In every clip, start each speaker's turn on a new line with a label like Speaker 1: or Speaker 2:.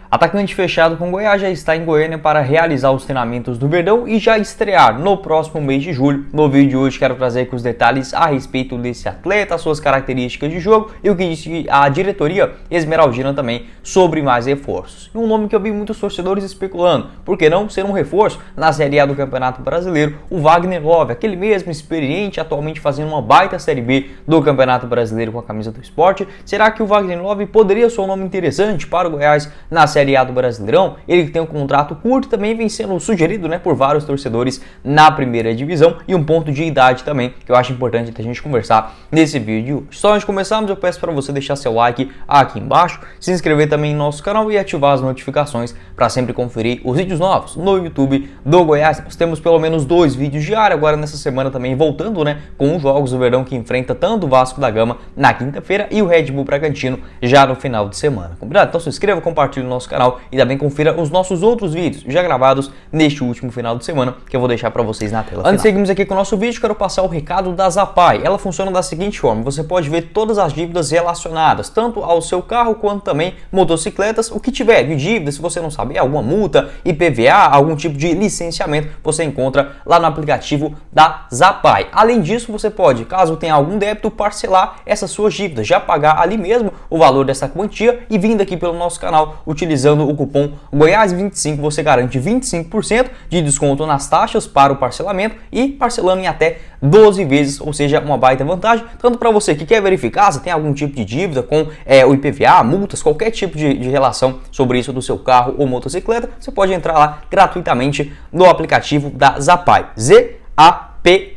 Speaker 1: Atacante fechado com Goiás já está em Goiânia para realizar os treinamentos do Verdão e já estrear no próximo mês de julho. No vídeo de hoje quero trazer aqui os detalhes a respeito desse atleta, suas características de jogo e o que disse a diretoria esmeraldina também sobre mais reforços. E um nome que eu vi muitos torcedores especulando, por que não ser um reforço na Série A do Campeonato Brasileiro, o Wagner Love, aquele mesmo experiente, atualmente fazendo uma baita Série B do Campeonato Brasileiro com a camisa do Sport. Será que o Wagner Love poderia ser um nome interessante para o Goiás na Série A do Brasileirão? Ele que tem um contrato curto também vem sendo sugerido, por vários torcedores na primeira divisão, e um ponto de idade também que eu acho importante a gente conversar nesse vídeo. Só antes de começarmos, eu peço para você deixar seu like aqui embaixo, se inscrever também no nosso canal e ativar as notificações para sempre conferir os vídeos novos no YouTube do Goiás. Nós temos pelo menos 2 vídeos diários agora nessa semana também, voltando com os jogos do Verdão que enfrenta tanto o Vasco da Gama na quinta-feira e o Red Bull Bragantino já no final de semana. Combinado? Então se inscreva, compartilhe o nosso canal e também confira os nossos outros vídeos já gravados neste último final de semana, que eu vou deixar para vocês na tela. Antes de seguirmos aqui com o nosso vídeo, quero passar o recado da Zapai. Ela funciona da seguinte forma: você pode ver todas as dívidas relacionadas tanto ao seu carro quanto também motocicletas, o que tiver de dívida, se você não saber, alguma multa, IPVA, algum tipo de licenciamento, você encontra lá no aplicativo da Zapai. Além disso, você pode, caso tenha algum débito, parcelar essas suas dívidas, já pagar ali mesmo o valor dessa quantia e vindo aqui pelo nosso canal utilizando o cupom Goiás25, você garante 25% de desconto nas taxas para o parcelamento e parcelando em até 12 vezes, ou seja, uma baita vantagem, tanto para você que quer verificar se tem algum tipo de dívida com o IPVA, multas, qualquer tipo de relação sobre isso do seu carro ou motocicleta, você pode entrar lá gratuitamente no aplicativo da Zapai, ZAPAY,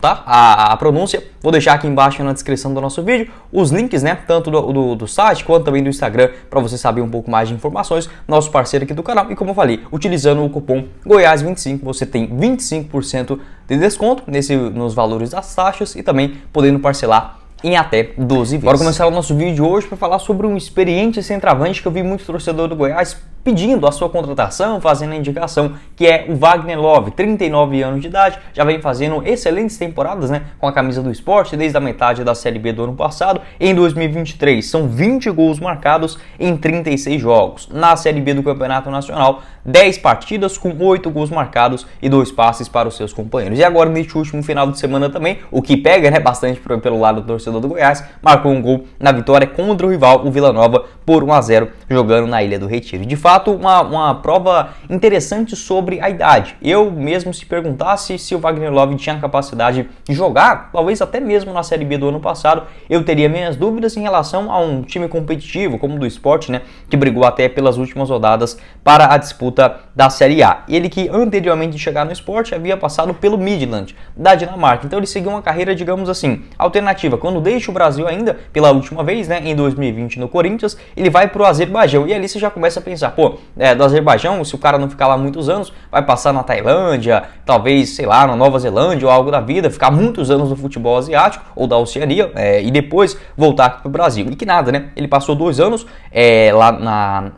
Speaker 1: tá? A pronúncia, vou deixar aqui embaixo na descrição do nosso vídeo os links, tanto do site quanto também do Instagram, para você saber um pouco mais de informações, nosso parceiro aqui do canal. E como eu falei, utilizando o cupom Goiás25, você tem 25% de desconto nos valores das taxas e também podendo parcelar em até 12 vezes. Bora começar o nosso vídeo hoje para falar sobre um experiente centroavante que eu vi muito torcedor do Goiás pedindo a sua contratação, fazendo a indicação, que é o Wagner Love, 39 anos de idade, já vem fazendo excelentes temporadas com a camisa do Sport desde a metade da Série B do ano passado. Em 2023 são 20 gols marcados em 36 jogos. Na Série B do Campeonato Nacional, 10 partidas com 8 gols marcados e 2 passes para os seus companheiros. E agora neste último final de semana também, o que pega bastante pelo lado do torcedor do Goiás, marcou um gol na vitória contra o rival, o Vila Nova, por 1-0, jogando na Ilha do Retiro. De fato, uma prova interessante sobre a idade. Eu mesmo, se perguntasse se o Wagner Love tinha a capacidade de jogar, talvez até mesmo na Série B do ano passado, eu teria minhas dúvidas em relação a um time competitivo como o do Sport, que brigou até pelas últimas rodadas para a disputa da Série A. Ele que anteriormente de chegar no Sport havia passado pelo Midland da Dinamarca, então ele seguiu uma carreira, digamos assim, alternativa. Quando deixa o Brasil ainda pela última vez, em 2020 no Corinthians, ele vai para o Azerbaijão e ali você já começa a pensar, do Azerbaijão, se o cara não ficar lá muitos anos, vai passar na Tailândia, talvez, sei lá, na Nova Zelândia ou algo da vida, ficar muitos anos no futebol asiático ou da Oceania e depois voltar aqui para o Brasil. E que nada, ele passou 2 anos lá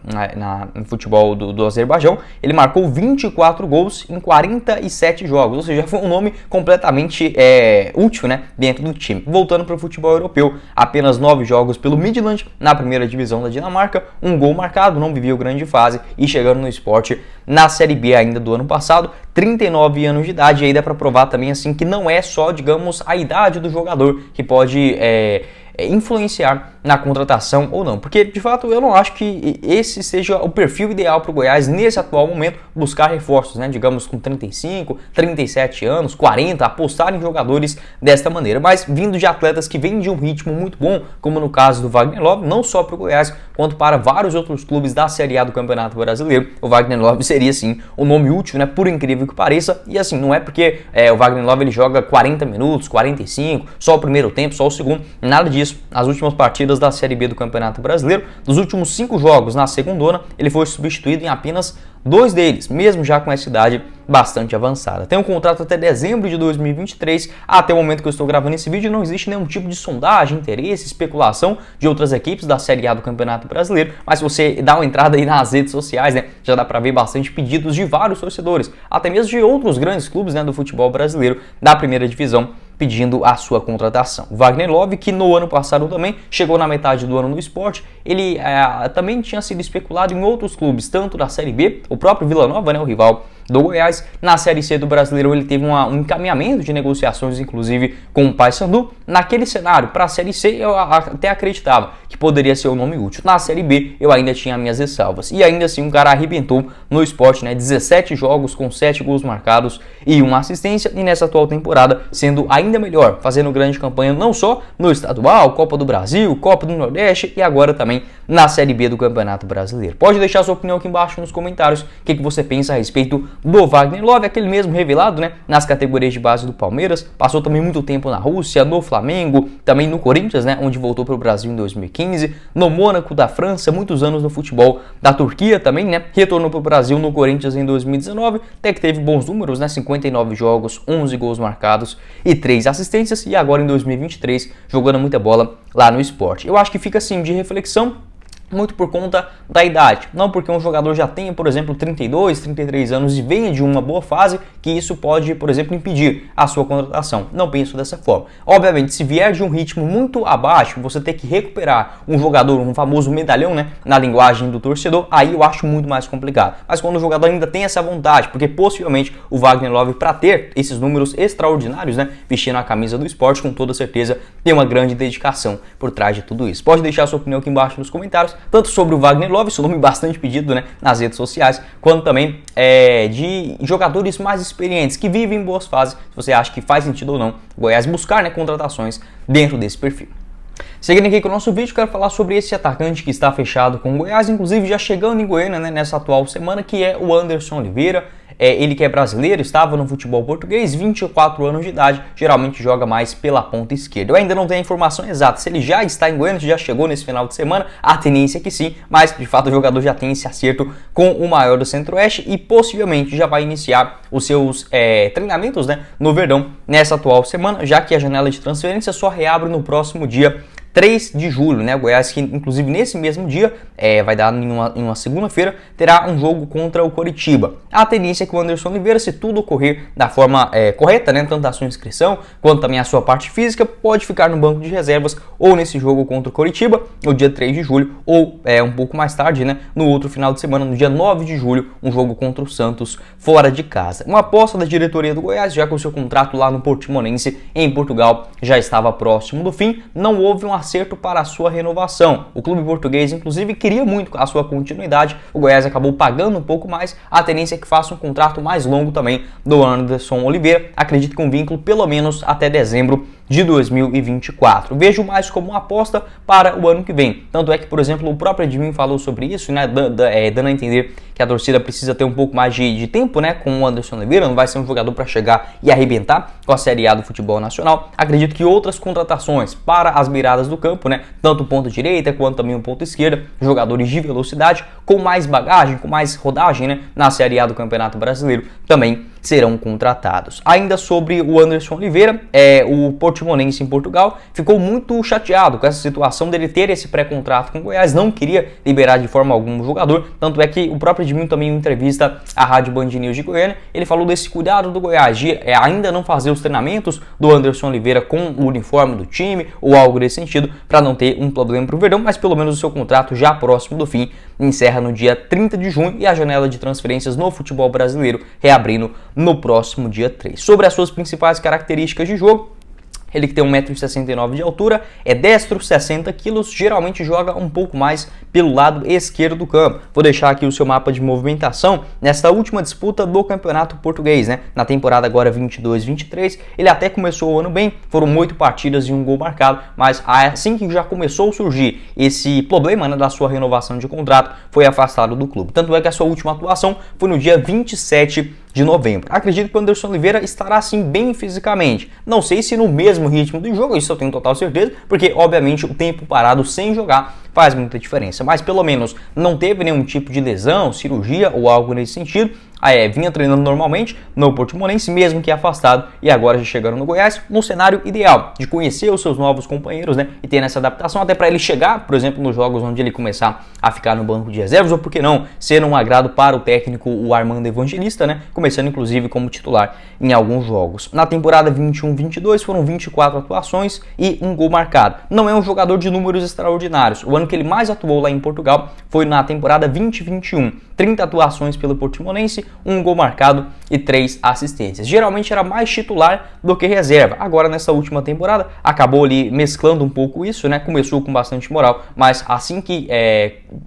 Speaker 1: no futebol do Azerbaijão, ele marcou 24 gols em 47 jogos, ou seja, foi um nome completamente útil dentro do time. Voltando para o futebol europeu, apenas 9 jogos pelo Midland, na primeira divisão da Dinamarca, 1 gol marcado, não viveu grande fase e chegando no Sport na Série B ainda do ano passado, 39 anos de idade. E aí dá para provar também assim que não é só, digamos, a idade do jogador que pode influenciar na contratação ou não, porque de fato eu não acho que esse seja o perfil ideal para o Goiás nesse atual momento, buscar reforços, digamos com 35, 37 anos, 40, apostar em jogadores desta maneira, mas vindo de atletas que vêm de um ritmo muito bom, como no caso do Wagner Love, não só para o Goiás, quanto para vários outros clubes da Série A do Campeonato Brasileiro. O Wagner Love seria sim um nome útil, por incrível que pareça, e assim, não é porque o Wagner Love ele joga 40 minutos, 45, só o primeiro tempo, só o segundo, nada disso. As últimas partidas da Série B do Campeonato Brasileiro, dos últimos 5 jogos na segundona, ele foi substituído em apenas 2 deles, mesmo já com essa idade bastante avançada. Tem um contrato até dezembro de 2023, até o momento que eu estou gravando esse vídeo não existe nenhum tipo de sondagem, interesse, especulação de outras equipes da Série A do Campeonato Brasileiro, mas se você dá uma entrada aí nas redes sociais, já dá para ver bastante pedidos de vários torcedores, até mesmo de outros grandes clubes do futebol brasileiro, da primeira divisão, pedindo a sua contratação. O Wagner Love, que no ano passado também chegou na metade do ano no Sport, ele também tinha sido especulado em outros clubes, tanto da Série B, o próprio Vila Nova, né, o rival do Goiás. Na Série C do Brasileirão ele teve um encaminhamento de negociações, inclusive com o Paysandu. Naquele cenário, para a Série C eu até acreditava que poderia ser um nome útil. Na Série B eu ainda tinha minhas ressalvas. E ainda assim o cara arrebentou no Sport, né? 17 jogos com 7 gols marcados e uma assistência. E nessa atual temporada sendo ainda melhor, fazendo grande campanha não só no estadual, Copa do Brasil, Copa do Nordeste e agora também na Série B do Campeonato Brasileiro. Pode deixar sua opinião aqui embaixo nos comentários. O que você pensa a respeito do Wagner Love, aquele mesmo revelado, né, nas categorias de base do Palmeiras, passou também muito tempo na Rússia, no Flamengo, também no Corinthians, né, onde voltou para o Brasil em 2015, no Mônaco da França, muitos anos no futebol da Turquia também, né, retornou para o Brasil no Corinthians em 2019, até que teve bons números, né, 59 jogos, 11 gols marcados e 3 assistências, e agora em 2023 jogando muita bola lá no Sport. Eu acho que fica assim de reflexão, muito por conta da idade, não porque um jogador já tenha, por exemplo, 32, 33 anos e venha de uma boa fase, que isso pode, por exemplo, impedir a sua contratação. Não penso dessa forma. Obviamente, se vier de um ritmo muito abaixo, você ter que recuperar um jogador, um famoso medalhão, né, na linguagem do torcedor, aí eu acho muito mais complicado. Mas quando o jogador ainda tem essa vontade, porque possivelmente o Wagner Love, para ter esses números extraordinários, né, vestindo a camisa do Sport, com toda certeza tem uma grande dedicação por trás de tudo isso. Pode deixar a sua opinião aqui embaixo nos comentários, tanto sobre o Wagner Love, seu nome bastante pedido, né, nas redes sociais, quanto também de jogadores mais experientes que vivem em boas fases, se você acha que faz sentido ou não o Goiás buscar, né, contratações dentro desse perfil. Seguindo aqui com o nosso vídeo, quero falar sobre esse atacante que está fechado com o Goiás, inclusive já chegando em Goiânia, né, nessa atual semana, que é o Anderson Oliveira. Ele que é brasileiro, estava no futebol português, 24 anos de idade, geralmente joga mais pela ponta esquerda. Eu ainda não tenho a informação exata se ele já está em Goiânia, se já chegou nesse final de semana, a tendência é que sim, mas de fato o jogador já tem esse acerto com o maior do Centro-Oeste e possivelmente já vai iniciar os seus treinamentos, né, no Verdão nessa atual semana, já que a janela de transferência só reabre no próximo dia 3 de julho, né? O Goiás, que inclusive nesse mesmo dia, vai dar em uma segunda-feira, terá um jogo contra o Coritiba. A tendência é que o Anderson Oliveira, se tudo ocorrer da forma correta, né, tanto a sua inscrição quanto também a sua parte física, pode ficar no banco de reservas ou nesse jogo contra o Coritiba, no dia 3 de julho, ou um pouco mais tarde, né, no outro final de semana, no dia 9 de julho, um jogo contra o Santos fora de casa. Uma aposta da diretoria do Goiás, já que o seu contrato lá no Portimonense, em Portugal, já estava próximo do fim, não houve um acerto para a sua renovação. O clube português, inclusive, queria muito a sua continuidade. O Goiás acabou pagando um pouco mais. A tendência é que faça um contrato mais longo também do Anderson Oliveira. Acredito que um vínculo pelo menos até dezembro de 2024. Vejo mais como uma aposta para o ano que vem. Tanto é que, por exemplo, o próprio Edminho falou sobre isso, né, dando a entender que a torcida precisa ter um pouco mais de tempo, né, com o Anderson Oliveira. Não vai ser um jogador para chegar e arrebentar com a Série A do futebol nacional. Acredito que outras contratações para as beiradas do campo, né, tanto ponta direita quanto também o ponta esquerda, jogadores de velocidade, com mais bagagem, com mais rodagem, né, na Série A do Campeonato Brasileiro, também serão contratados. Ainda sobre o Anderson Oliveira, o Portimonense em Portugal ficou muito chateado com essa situação dele ter esse pré-contrato com o Goiás, não queria liberar de forma alguma o jogador, tanto é que o próprio Edminho também em entrevista à Rádio Band News de Goiânia, ele falou desse cuidado do Goiás de ainda não fazer os treinamentos do Anderson Oliveira com o uniforme do time ou algo desse sentido, para não ter um problema para o Verdão, mas pelo menos o seu contrato já próximo do fim encerra no dia 30 de junho e a janela de transferências no futebol brasileiro reabrindo no próximo dia 3. Sobre as suas principais características de jogo, ele que tem 1,69 m de altura, é destro, 60 kg, geralmente joga um pouco mais pelo lado esquerdo do campo. Vou deixar aqui o seu mapa de movimentação nesta última disputa do Campeonato Português, né? Na temporada agora 22-23, ele até começou o ano bem, foram 8 partidas e um gol marcado, mas assim que já começou a surgir esse problema, né, da sua renovação de contrato, foi afastado do clube. Tanto é que a sua última atuação foi no dia 27 de novembro. Acredito que o Anderson Oliveira estará assim bem fisicamente. Não sei se no mesmo ritmo do jogo, isso eu tenho total certeza, porque obviamente o tempo parado sem jogar faz muita diferença, mas pelo menos não teve nenhum tipo de lesão, cirurgia ou algo nesse sentido. vinha treinando normalmente no Portimonense, mesmo que afastado, e agora já chegaram no Goiás, no cenário ideal de conhecer os seus novos companheiros, né, e ter essa adaptação até para ele chegar, por exemplo, nos jogos onde ele começar a ficar no banco de reservas, ou por que não, ser um agrado para o técnico, o Armando Evangelista, né, começando inclusive como titular em alguns jogos. Na temporada 21-22 foram 24 atuações e um gol marcado. Não é um jogador de números extraordinários. O ano que ele mais atuou lá em Portugal foi na temporada 20-21. 30 atuações pelo Portimonense, um gol marcado e 3 assistências. Geralmente era mais titular do que reserva. Agora nessa última temporada acabou ali mesclando um pouco isso, né? Começou com bastante moral, mas assim que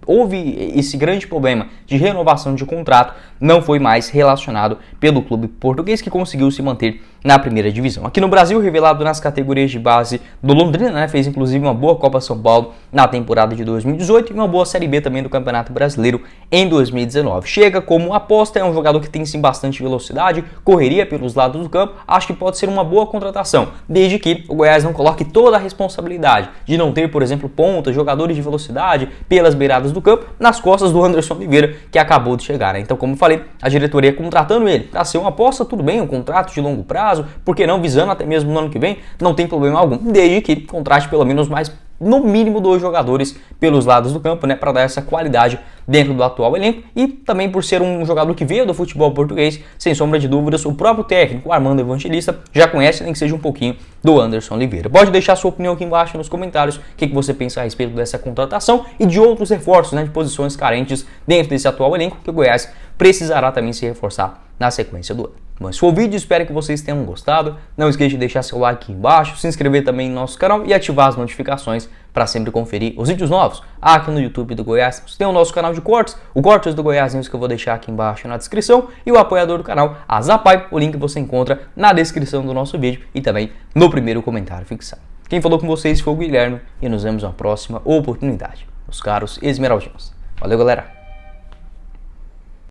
Speaker 1: houve esse grande problema de renovação de contrato, não foi mais relacionado pelo clube português, que conseguiu se manter na primeira divisão. Aqui no Brasil, revelado nas categorias de base do Londrina, né, fez inclusive uma boa Copa São Paulo na temporada de 2018 e uma boa Série B também do Campeonato Brasileiro em 2019. Chega como aposta, é um jogador que tem sim bastante velocidade, correria pelos lados do campo, acho que pode ser uma boa contratação, desde que o Goiás não coloque toda a responsabilidade de não ter, por exemplo, pontas, jogadores de velocidade pelas beiradas do campo, nas costas do Anderson Oliveira, que acabou de chegar, né? Então, como falei, a diretoria contratando ele para ser uma aposta, tudo bem, um contrato de longo prazo, por que não, visando até mesmo no ano que vem, não tem problema algum, desde que contrate pelo menos mais, no mínimo, 2 jogadores pelos lados do campo, né, para dar essa qualidade dentro do atual elenco, e também por ser um jogador que veio do futebol português, sem sombra de dúvidas, o próprio técnico, Armando Evangelista, já conhece, nem que seja um pouquinho, do Anderson Oliveira. Pode deixar sua opinião aqui embaixo nos comentários, o que você pensa a respeito dessa contratação e de outros reforços, né, de posições carentes dentro desse atual elenco, que o Goiás precisará também se reforçar na sequência do ano. Bom, esse foi o vídeo, espero que vocês tenham gostado. Não esqueça de deixar seu like aqui embaixo, se inscrever também no nosso canal e ativar as notificações para sempre conferir os vídeos novos aqui no YouTube do Goiás. Você tem o nosso canal de cortes, o Cortes do Goiás News, que eu vou deixar aqui embaixo na descrição, e o apoiador do canal, a Zapai, o link você encontra na descrição do nosso vídeo e também no primeiro comentário fixado. Quem falou com vocês foi o Guilherme e nos vemos na próxima oportunidade, meus caros esmeraldinos. Valeu, galera!